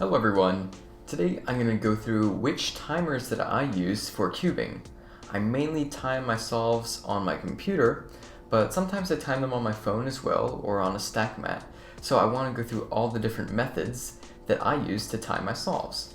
Hello everyone! Today I'm going to go through which timers that I use for cubing. I mainly time my solves on my computer, but sometimes I time them on my phone as well or on a stack mat. So I want to go through all the different methods that I use to time my solves.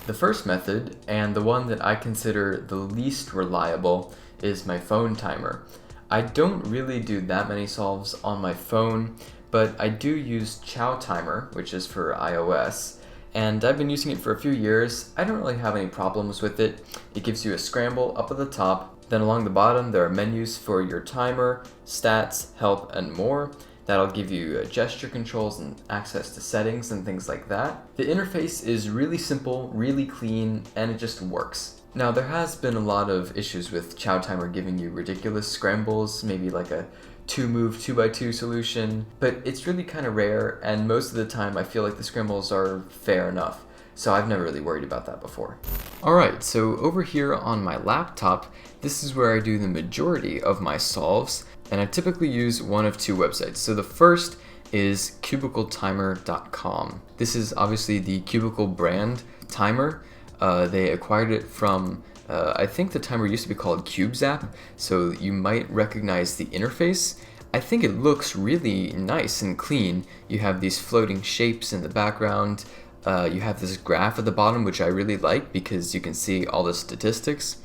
The first method, and the one that I consider the least reliable, is my phone timer. I don't really do that many solves on my phone, but I do use csTimer, which is for iOS, and I've been using it for a few years. I don't really have any problems with it. It gives you a scramble up at the top, then along the bottom there are menus for your timer, stats, help, and more. That'll give you gesture controls and access to settings and things like that. The interface is really simple, really clean, and it just works. Now there has been a lot of issues with csTimer giving you ridiculous scrambles, maybe like a 2-move 2x2 solution, but it's really kind of rare, and most of the time I feel like the scrambles are fair enough, so I've never really worried about that before. Alright, so over here on my laptop, this is where I do the majority of my solves, and I typically use one of two websites. So the first is cubicletimer.com. This is obviously the Cubicle brand timer. They acquired it from I think the timer used to be called CubeZap, so you might recognize the interface. I think it looks really nice and clean. You have these floating shapes in the background. You have this graph at the bottom, which I really like because you can see all the statistics.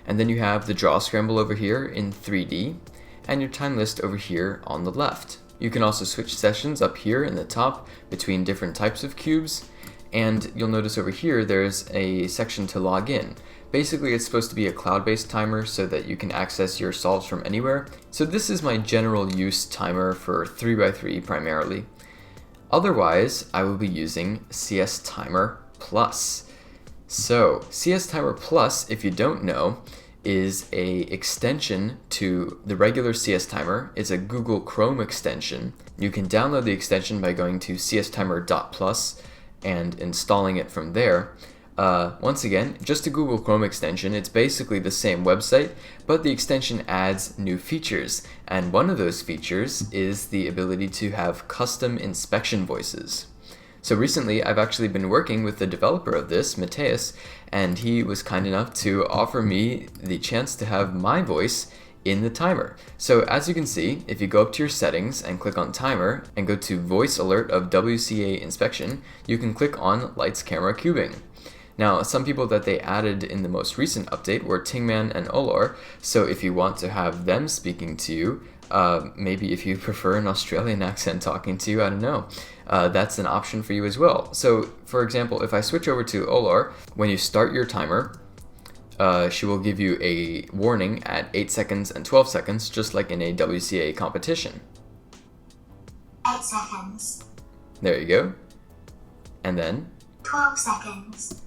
And then you have the draw scramble over here in 3D, and your time list over here on the left. You can also switch sessions up here in the top between different types of cubes. And you'll notice over here there's a section to log in. Basically, it's supposed to be a cloud-based timer so that you can access your solves from anywhere. So this is my general use timer for 3x3 primarily. Otherwise, I will be using csTimer Plus. So csTimer Plus, if you don't know, is a extension to the regular csTimer. It's a Google Chrome extension. You can download the extension by going to csTimer.plus and installing it from there. Once again, just a Google Chrome extension. It's basically the same website, but the extension adds new features, and one of those features is the ability to have custom inspection voices. So recently, I've actually been working with the developer of this, Mateus, and he was kind enough to offer me the chance to have my voice in the timer. So as you can see, if you go up to your settings and click on timer and go to voice alert of WCA inspection, you can click on lights camera cubing. Now, some people that they added in the most recent update were Tingman and Olor, so if you want to have them speaking to you, maybe if you prefer an Australian accent talking to you, I don't know, that's an option for you as well. So, for example, if I switch over to Olor, when you start your timer, she will give you a warning at 8 seconds and 12 seconds, just like in a WCA competition. 8 seconds. There you go. And then 12 seconds.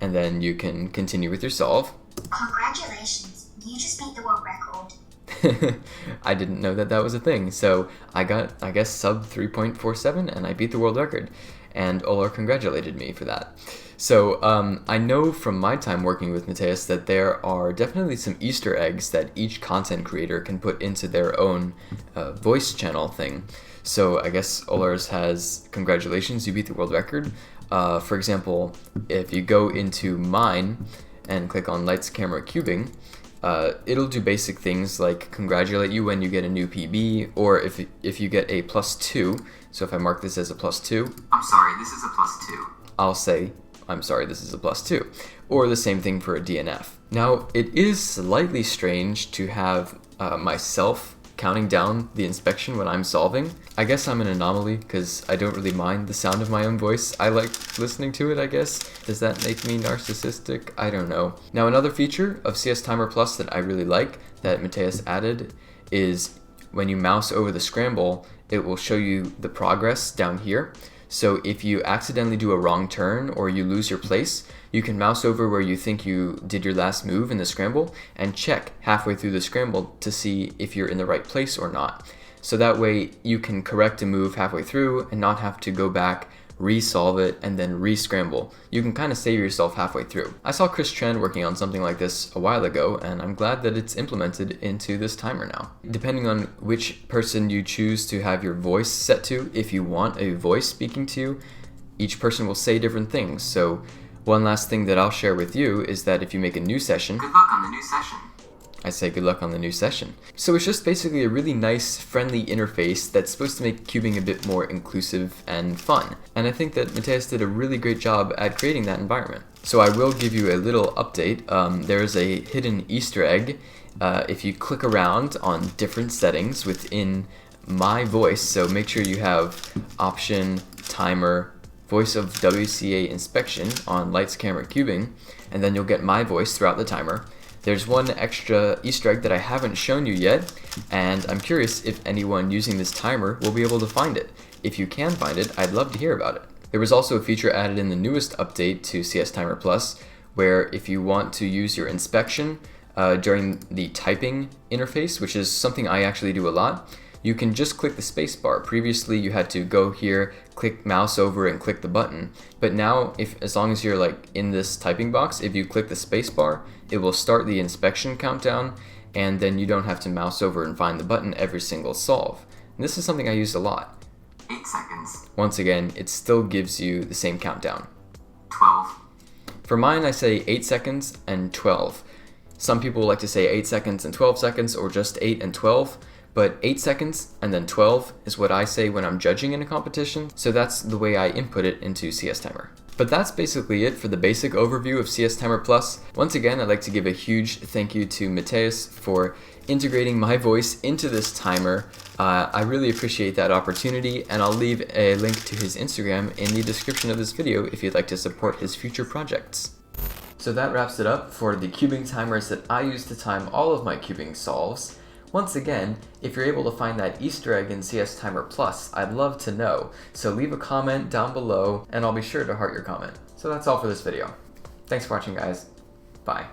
And then you can continue with your solve. Congratulations, you just beat the world record. I didn't know that that was a thing, so I got, I guess, sub 3.47 and I beat the world record. And Olor congratulated me for that. So I know from my time working with Mateus that there are definitely some Easter eggs that each content creator can put into their own voice channel thing. So I guess Olor's has congratulations, you beat the world record. For example, if you go into mine and click on lights camera cubing, it'll do basic things like congratulate you when you get a new PB, or if you get a +2. So if I mark this as a +2, I'm sorry, this is a +2. I'll say, I'm sorry, this is a +2. Or the same thing for a DNF. Now, it is slightly strange to have myself counting down the inspection when I'm solving. I guess I'm an anomaly because I don't really mind the sound of my own voice. I like listening to it, I guess. Does that make me narcissistic? I don't know. Now, another feature of csTimer Plus that I really like that Mateus added is when you mouse over the scramble, it will show you the progress down here. So if you accidentally do a wrong turn or you lose your place, you can mouse over where you think you did your last move in the scramble and check halfway through the scramble to see if you're in the right place or not. So that way you can correct a move halfway through and not have to go back, resolve it, and then re-scramble. You can kind of save yourself halfway through. I saw Chris Tran working on something like this a while ago, and I'm glad that it's implemented into this timer now. Depending on which person you choose to have your voice set to, if you want a voice speaking to you, each person will say different things. So one last thing that I'll share with you is that if you make a new session, Good luck on the new session. I say good luck on the new session. So it's just basically a really nice, friendly interface that's supposed to make cubing a bit more inclusive and fun. And I think that Mateus did a really great job at creating that environment. So I will give you a little update. There's a hidden Easter egg if you click around on different settings within my voice. So make sure you have option, timer, voice of WCA inspection on lights, camera, cubing, and then you'll get my voice throughout the timer. There's one extra Easter egg that I haven't shown you yet, and I'm curious if anyone using this timer will be able to find it. If you can find it, I'd love to hear about it. There was also a feature added in the newest update to csTimer Plus, where if you want to use your inspection during the typing interface, which is something I actually do a lot, you can just click the space bar. Previously you had to go here, click mouse over and click the button. But now as long as you're like in this typing box, if you click the space bar, it will start the inspection countdown, and then you don't have to mouse over and find the button every single solve. And this is something I use a lot. 8 seconds. Once again, it still gives you the same countdown. 12. For mine, I say 8 seconds and 12. Some people like to say 8 seconds and 12 seconds, or just 8 and 12. But 8 seconds and then 12 is what I say when I'm judging in a competition, so that's the way I input it into csTimer. But that's basically it for the basic overview of csTimer Plus. Once again, I'd like to give a huge thank you to Mateus for integrating my voice into this timer. I really appreciate that opportunity, and I'll leave a link to his Instagram in the description of this video if you'd like to support his future projects. So that wraps it up for the cubing timers that I use to time all of my cubing solves. Once again, if you're able to find that Easter egg in csTimer Plus, I'd love to know. So leave a comment down below and I'll be sure to heart your comment. So that's all for this video. Thanks for watching, guys. Bye.